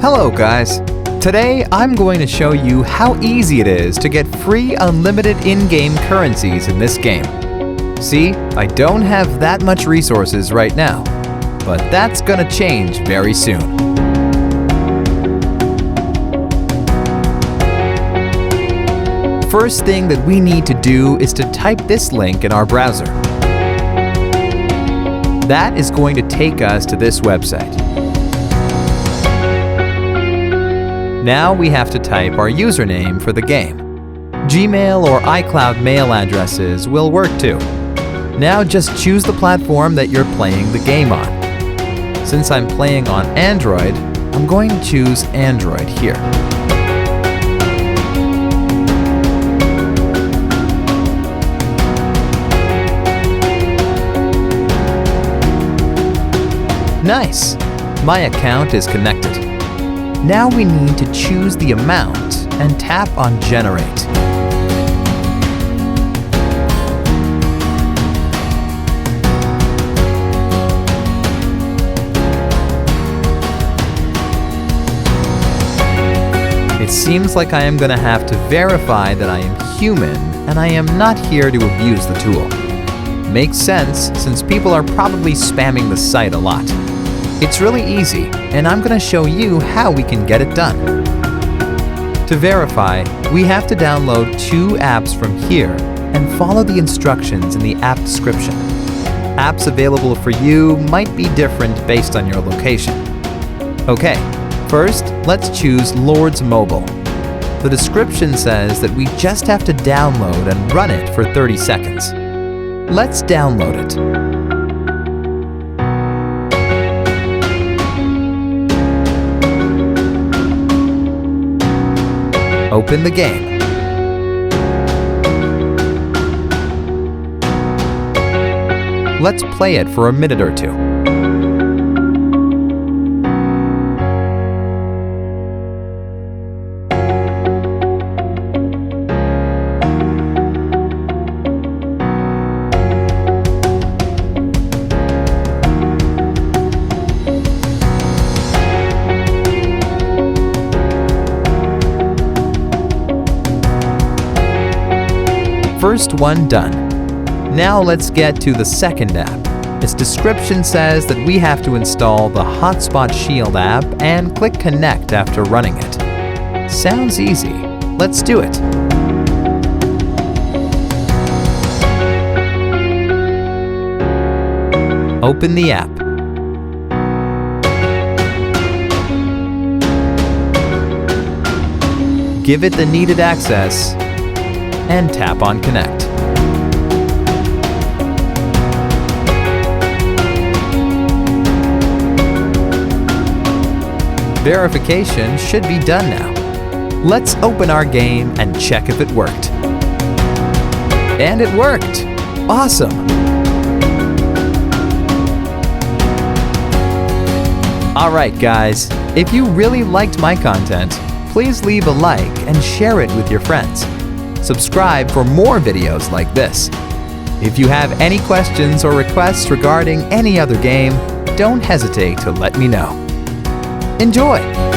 Hello guys! Today I'm going to show you how easy it is to get free unlimited in-game currencies in this game. See, I don't have that much resources right now, but that's gonna change very soon. First thing that we need to do is to type this link in our browser. That is going to take us to this website. Now we have to type our username for the game. Gmail or iCloud mail addresses will work too. Now just choose the platform that you're playing the game on. Since I'm playing on Android, I'm going to choose Android here. Nice! My account is connected. Now we need to choose the amount and tap on Generate. It seems like I am going to have to verify that I am human and I am not here to abuse the tool. Makes sense since people are probably spamming the site a lot. It's really easy, and I'm going to show you how we can get it done. To verify, we have to download 2 apps from here and follow the instructions in the app description. Apps available for you might be different based on your location. Okay, first, let's choose Lords Mobile. The description says that we just have to download and run it for 30 seconds. Let's download it. Open the game. Let's play it for a minute or two. First one done. Now let's get to the second app. Its description says that we have to install the Hotspot Shield app and click Connect after running it. Sounds easy. Let's do it. Open the app. Give it the needed access and tap on Connect. Verification should be done now. Let's open our game and check if it worked. And it worked! Awesome! Alright guys, if you really liked my content, please leave a like and share it with your friends. Subscribe for more videos like this. If you have any questions or requests regarding any other game, don't hesitate to let me know. Enjoy!